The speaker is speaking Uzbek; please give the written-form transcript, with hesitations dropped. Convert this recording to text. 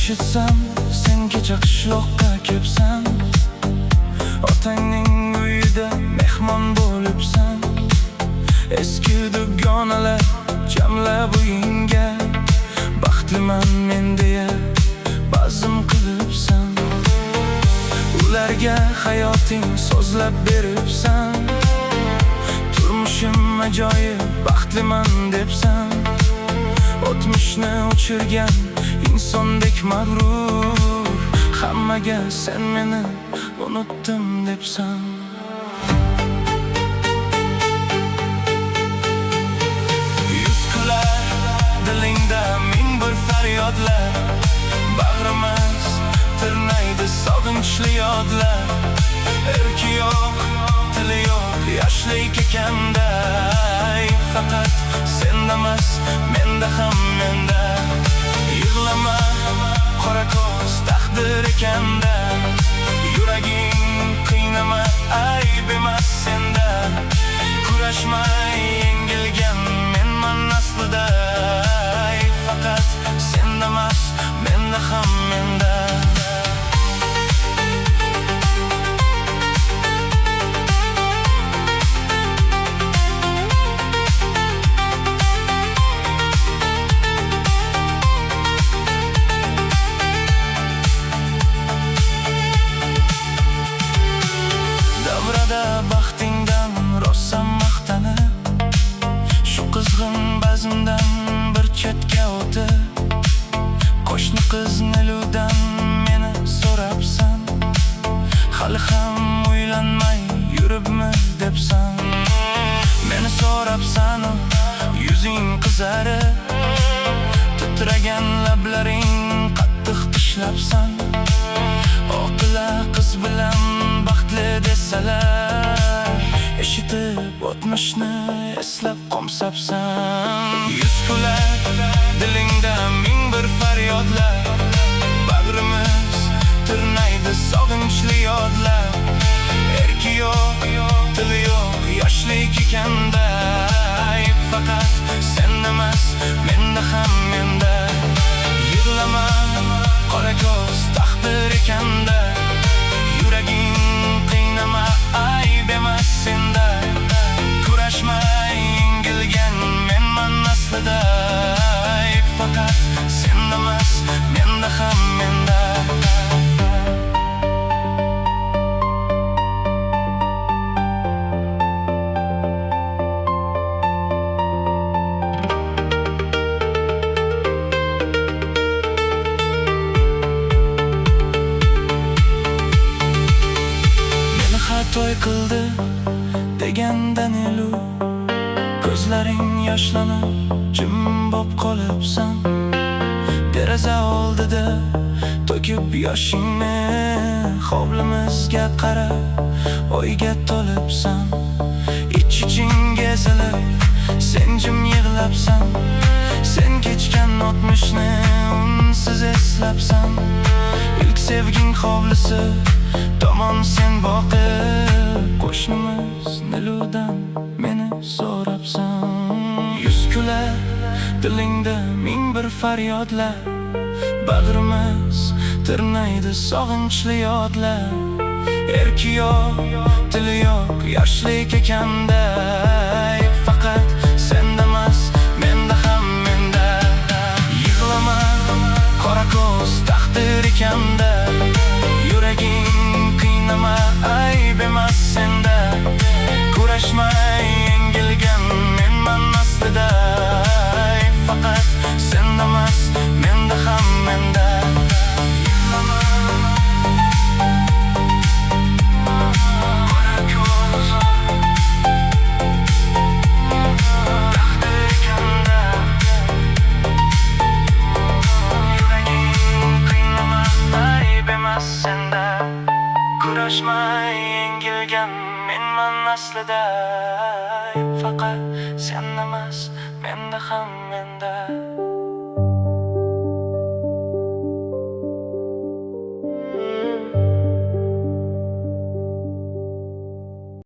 eshitsam, sen kecha qishloqqa kelibsan. Otangning uyida mehmon bo'libsan. Eski dugonalar jamlab uyingga, baxtliman men deya bazm qilibsan. Ularga hayoting so'zlab beribsan. Turmushim ajoyib, baxtliman debsan. O'tmishni o'chirgan insondek mag'rur, hammaga sen meni unutdim debsan. Yuz kular dilingda ming bir faryodlar, bag'rimiz tirnaydi sog'inchli yodlar. Erki yo'q, tili yo'q, yoshlik ekanda, faqat sendamas, menda ham menda. Yig'lama, qora ko'z taqdir ekanda, yuraging qiynama, ayb emas senda. Kurashmay yengilgan menman aslida, faqat sendamas, menda ham menda. Baxtingdan rosa maqtanib, shu qizg'in bazmdan bir chetga o'tib, qo'shni qiz Niludan meni so'rabsan. Hali ham uylanmay yuribmi debsan. Meni so'rabsan, yuzing qizarib, titragan lablaring qattiq tishlabsan. Oqila qiz bilan baxtli desalar, eshitib o'tmishni eslab qo'msabsan. Yuz kular dilingda ming bir faryodlar, bag'rimiz tirnaydi sog'inchli yodlar. Erki yo'q, tili yo'q, yoshlik ekanda, faqat sendamas, menda ham menda. Yig'lama, qora ko'z taqdir ekanda, yuraging qiynama, ayb emas senda. Kurashmay yengilgan menman aslida, faqat sendamas, menda ham menda. To'y qildi deganda Nilu, ko'zlaring yoshlanib jim bo'p qolibsan. Deraza oldida to'kib yoshingni, hovlimizga qarab o'yga to'libsan. Ich-iching ezilib, sen jim yig'labsan. Sen kechgan o'tmishni unsiz eslabsan. Ilk sevging hovlisi tomon sen boqib, qo'shnimiz Niludan meni so'rabsan. Yuz kular dilingda ming bir faryodlar, bag'rimiz tirnaydi sog'inchli yodlar. Erki yo'q, tili yo'q, yoshlik ekanda, faqat sendamas, menda ham menda. Yig'lama, qora ko'z taqdir ekanda, yuraging qiynama, ayb emas senda. Kurashmay yengilgan menman aslida, faqat sendamas, menda ham menda. Yig'lama, qora ko'z taqdir ekanda, yuraging qiynama, ayb emas senda. Kurashmay yengilgan menman aslida, faqat sendamas, menda ham